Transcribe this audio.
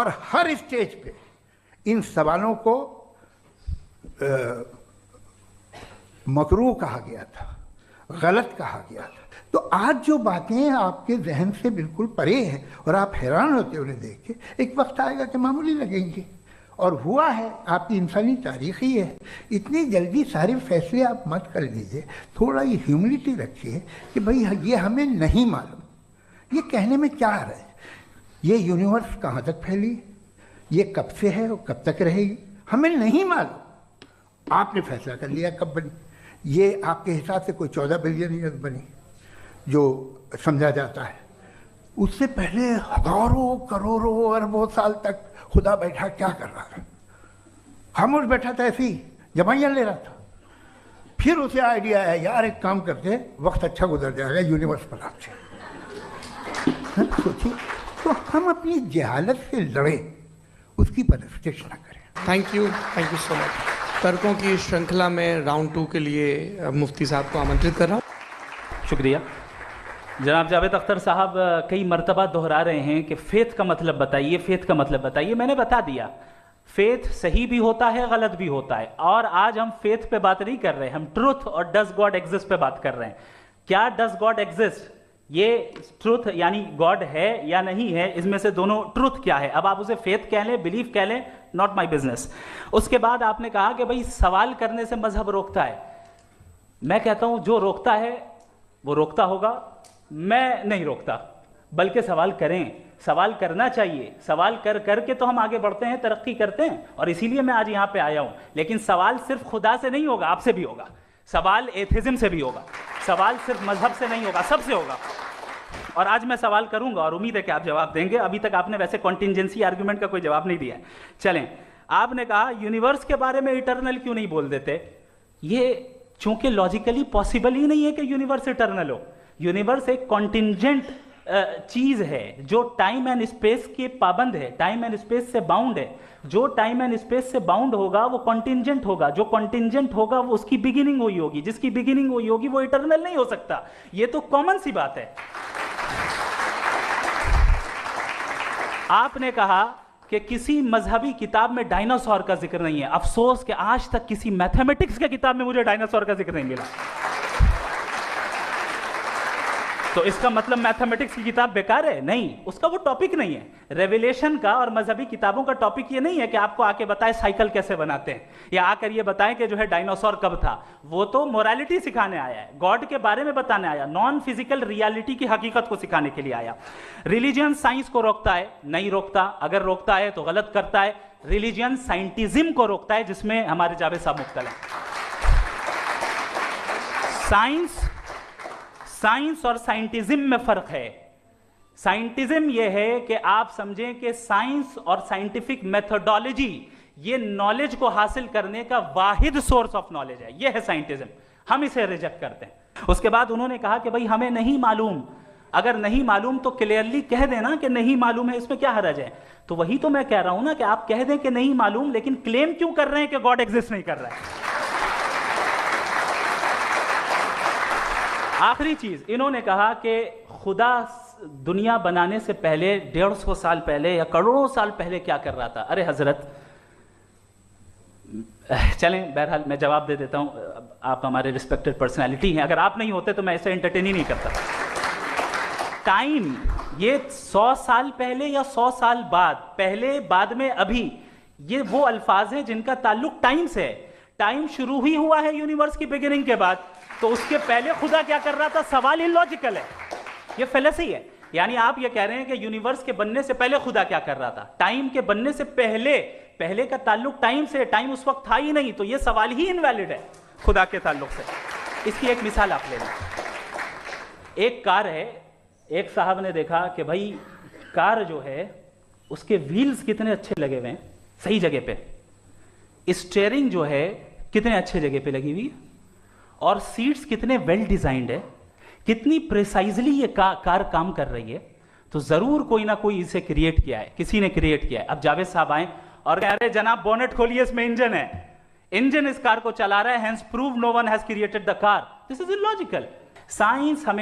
और हर स्टेज पे इन सवालों को मकरूह कहा गया था, गलत कहा गया था। तो आज जो बातें आपके जहन से बिल्कुल परे हैं और आप हैरान होते उन्हें देख के, एक वक्त आएगा कि मामूली लगेंगे। और हुआ है, आपकी इंसानी तारीख ही है। इतनी जल्दी सारे फैसले आप मत कर लीजिए, थोड़ा ये ह्यूमिलिटी रखिए कि भाई ये हमें नहीं मालूम। ये कहने में क्या आ रहा है? ये यूनिवर्स कहाँ तक फैली, ये कब से है और कब तक रहेगी, हमें नहीं मालूम। आपने फैसला कर लिया कब बनी। ये आपके हिसाब से कोई 14 बिलियन ईयर बनी जो समझा जाता है। उससे पहले हजारों करोड़ों अरबों साल तक खुदा बैठा क्या कर रहा था? खामोश बैठा था, ऐसी जमाइयाँ ले रहा था। फिर उसे आइडिया आया, यार एक काम करते, वक्त अच्छा गुजर जाएगा, यूनिवर्स पर आपसे सोचिए। तो हम अपनी जहालत से लड़े, उसकी परस्तिश न करें। Thank you so much. तर्कों की श्रृंखला में राउंड 2 के लिए मुफ्ती साहब को आमंत्रित कर रहा हूँ। शुक्रिया। जनाब जावेद अख्तर साहब कई मरतबा दोहरा रहे हैं कि फेथ का मतलब बताइए, फेथ का मतलब बताइए। मैंने बता दिया, फेथ सही भी होता है, गलत भी होता है। और आज हम फेथ पे बात नहीं कर रहे, हम ट्रुथ और डज गॉड एग्जिस्ट पे बात कर रहे हैं। क्या डज गॉड एग्जिस्ट, ये ट्रुथ यानी गॉड है या नहीं है, इसमें से दोनों ट्रुथ क्या है। अब आप उसे फेथ कह लें, बिलीफ कह लें, नॉट माई बिजनेस। उसके बाद आपने कहा कि भाई सवाल करने से मजहब रोकता है। मैं कहता हूं जो रोकता है वो रोकता होगा, मैं नहीं रोकता। बल्कि सवाल करें, सवाल करना चाहिए। सवाल कर करके तो हम आगे बढ़ते हैं, तरक्की करते हैं, और इसीलिए मैं आज यहां पे आया हूं। लेकिन सवाल सिर्फ खुदा से नहीं होगा, आपसे भी होगा। सवाल एथिज्म से भी होगा, सवाल सिर्फ मजहब से नहीं होगा, सबसे होगा। और आज मैं सवाल करूंगा और उम्मीद है कि आप जवाब देंगे। अभी तक आपने वैसे कॉन्टिंजेंसी आर्गुमेंट का कोई जवाब नहीं दिया है। चलें, आपने कहा यूनिवर्स के बारे में इटर्नल क्यों नहीं बोल देते। ये चूंकि लॉजिकली पॉसिबल ही नहीं है कि यूनिवर्स इटर्नल हो। यूनिवर्स एक कॉन्टिंजेंट चीज है जो टाइम एंड स्पेस के पाबंद है, टाइम एंड स्पेस से बाउंड है। जो टाइम एंड स्पेस से बाउंड होगा वो कॉन्टिंजेंट होगा, जो कॉन्टिंजेंट होगा वो उसकी बिगिनिंग हुई होगी, जिसकी बिगिनिंग हुई होगी वो इटर्नल नहीं हो सकता। ये तो कॉमन सी बात है। आपने कहा कि किसी मजहबी किताब में डायनासोर का जिक्र नहीं है। अफसोस कि आज तक किसी मैथमेटिक्स के किताब में मुझे डायनासोर का जिक्र नहीं मिला। तो इसका मतलब मैथमेटिक्स की किताब बेकार है? नहीं, उसका वो टॉपिक नहीं है। रेवलेशन का और मजहबी किताबों का टॉपिक ये नहीं है कि आपको आके बताए साइकिल कैसे बनाते हैं, या आकर ये बताएं कि जो है डायनासोर कब था। वो तो मोरालिटी सिखाने आया है, गॉड के बारे में बताने आया, नॉन फिजिकल रियलिटी की हकीकत को सिखाने के लिए आया। रिलीजियन साइंस को रोकता है? नहीं रोकता। अगर रोकता है तो गलत करता है। रिलीजियन साइंटिज्म को रोकता है, जिसमें हमारे जावेद साहब मुब्तला हैं। साइंस और साइंटिज्म में फर्क है। साइंटिज्म यह है कि आप समझें कि साइंस और साइंटिफिक मेथोडोलॉजी ये नॉलेज को हासिल करने का वाहिद सोर्स ऑफ नॉलेज है। यह है साइंटिज्म, हम इसे रिजेक्ट करते हैं। उसके बाद उन्होंने कहा कि भाई हमें नहीं मालूम। अगर नहीं मालूम तो क्लियरली कह देना कि नहीं मालूम है, इसमें क्या हर्ज है। तो वही तो मैं कह रहा हूं ना कि आप कह दें कि नहीं मालूम, लेकिन क्लेम क्यों कर रहे हैं कि गॉड एग्जिस्ट नहीं कर रहा है। आखिरी चीज, इन्होंने कहा कि खुदा दुनिया बनाने से पहले 150 साल पहले या करोड़ों साल पहले क्या कर रहा था। अरे हजरत, चलें, बहरहाल मैं जवाब दे देता हूं। आप हमारे रिस्पेक्टेड पर्सनैलिटी हैं, अगर आप नहीं होते तो मैं ऐसे एंटरटेन ही नहीं करता। टाइम, ये 100 साल पहले या 100 साल बाद, पहले बाद में अभी, ये वो अल्फाज हैं जिनका ताल्लुक टाइम से है। टाइम शुरू ही हुआ है यूनिवर्स की बिगिनिंग के बाद, तो उसके पहले खुदा क्या कर रहा था? सवाल इलॉजिकल है, ये फेलेसी है। यानी आप ये कह रहे हैं कि यूनिवर्स के बनने से पहले खुदा क्या कर रहा था? टाइम के बनने से पहले, पहले का ताल्लुक टाइम से, टाइम उस वक्त था ही नहीं, तो ये सवाल ही इनवैलिड है खुदा के ताल्लुक से। इसकी एक मिसाल आप ले लें। एक कार है, एक साहब ने देखा कि भाई कार जो है उसके व्हील्स कितने अच्छे लगे हुए हैं, सही जगह पे। स्टीयरिंग जो है कितने अच्छे जगह पे लगी हुई है, और सीट्स कितने वेल डिजाइंड है, कितनी प्रिसाइजली ये कार काम कर रही है। तो जरूर कोई ना कोई इसे क्रिएट किया है, किसी ने क्रिएट किया है। अब जावेद साहब आए और कह रहे जनाब बोनेट खोलिए, इसमें इंजन है, इंजन इस कार को चला रहा है, hence prove no one has created the car. This is illogical. Science हमें